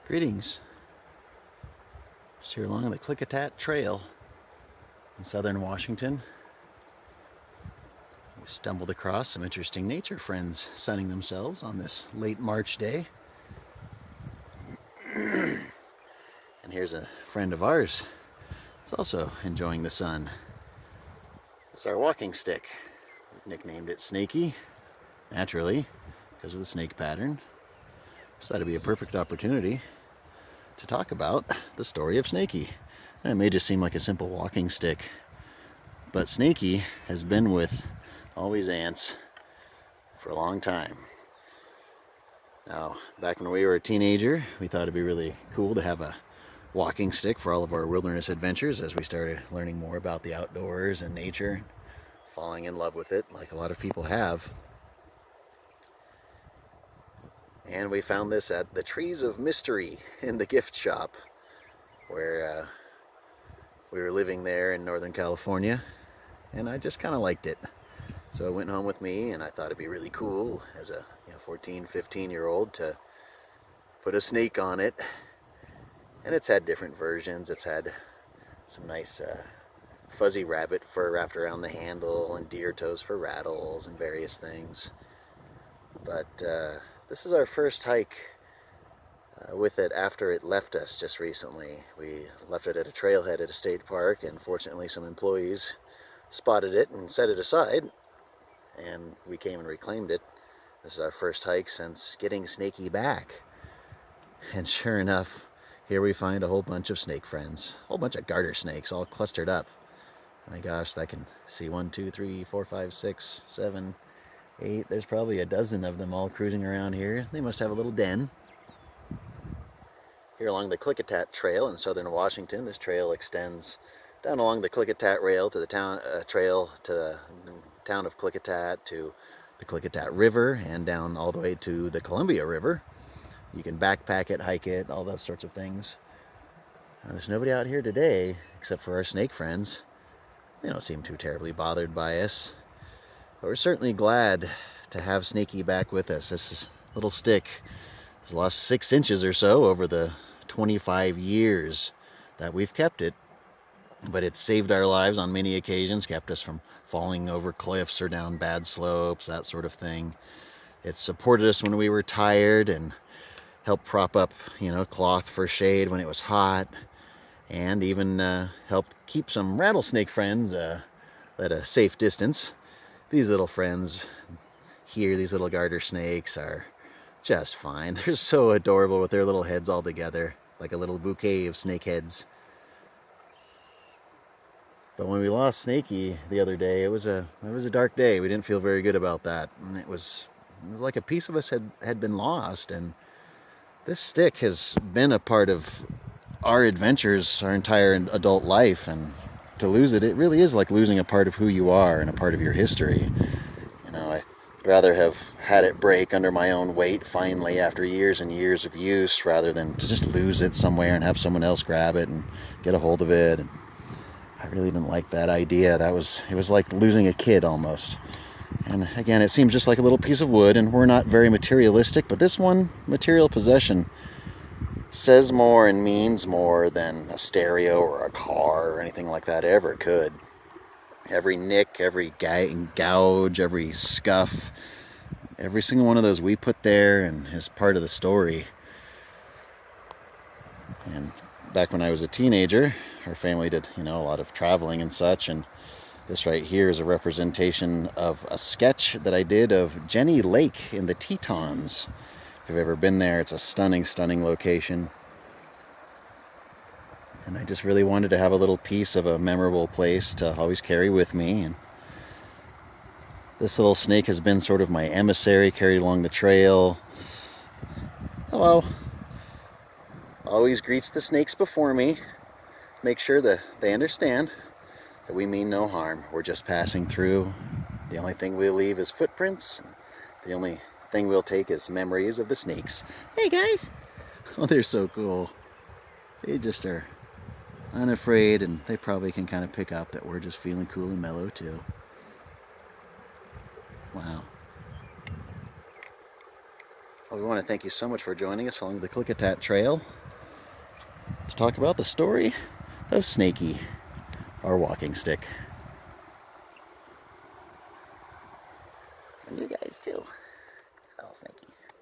Greetings. Just here along the Klickitat Trail in southern Washington. We stumbled across some interesting nature friends sunning themselves on this late March day. And here's a friend of ours that's also enjoying the sun. It's our walking stick. We've nicknamed it Snakie, naturally, because of the snake pattern. So that'd be a perfect opportunity to talk about the story of Snakie. And it may just seem like a simple walking stick, but Snakie has been with Always Ants for a long time. Now, back when we were a teenager, we thought it'd be really cool to have a walking stick for all of our wilderness adventures as we started learning more about the outdoors and nature, falling in love with it like a lot of people have. And we found this at the Trees of Mystery in the gift shop, where we were living there in Northern California, and I just kind of liked it. So it went home with me, and I thought it'd be really cool as a 14, 15-year-old to put a snake on it. And it's had different versions. It's had some nice fuzzy rabbit fur wrapped around the handle, and deer toes for rattles, and various things. But this is our first hike with it after it left us just recently. We left it at a trailhead at a state park, and fortunately some employees spotted it and set it aside, and we came and reclaimed it. This is our first hike since getting Snakie back. And sure enough, here we find a whole bunch of snake friends. A whole bunch of garter snakes all clustered up. My gosh, I can see 1, 2, 3, 4, 5, 6, 7, 8. There's probably a dozen of them all cruising around here. They must have a little den. Here along the Klickitat Trail in southern Washington, this trail extends down along the Klickitat Trail to the town of Klickitat, to the Klickitat River, and down all the way to the Columbia River. You can backpack it, hike it, all those sorts of things. There's nobody out here today except for our snake friends. They don't seem too terribly bothered by us. But we're certainly glad to have Snakie back with us. This little stick has lost 6 inches or so over the 25 years that we've kept it. But it's saved our lives on many occasions, kept us from falling over cliffs or down bad slopes, that sort of thing. It's supported us when we were tired and helped prop up, cloth for shade when it was hot, and even helped keep some rattlesnake friends at a safe distance. These little friends here, these little garter snakes, are just fine. They're so adorable with their little heads all together, like a little bouquet of snake heads. But when we lost Snakie the other day, it was a dark day. We didn't feel very good about that. And it was like a piece of us had been lost. And this stick has been a part of our adventures our entire adult life. And to lose it, it really is like losing a part of who you are and a part of your history. I'd rather have had it break under my own weight finally after years and years of use, rather than to just lose it somewhere and have someone else grab it and get a hold of it. And I really didn't like that idea. It was like losing a kid almost. And again, it seems just like a little piece of wood, and we're not very materialistic, but this one material possession says more and means more than a stereo or a car or anything like that ever could. Every nick, every gouge, every scuff, every single one of those we put there and is part of the story. And back when I was a teenager, our family did, a lot of traveling and such, and this right here is a representation of a sketch that I did of Jenny Lake in the Tetons. If you've ever been there, it's a stunning, stunning location. And I just really wanted to have a little piece of a memorable place to always carry with me. And this little snake has been sort of my emissary, carried along the trail. Hello. Always greets the snakes before me. Make sure that they understand that we mean no harm. We're just passing through. The only thing we'll leave is footprints. The only thing we'll take is memories of the snakes. Hey guys! Oh, they're so cool. They just are unafraid, and they probably can kind of pick up that we're just feeling cool and mellow too. Wow. Well, we want to thank you so much for joining us along the Klickitat Trail to talk about the story of Snakie, our walking stick. And you guys too, little snakies.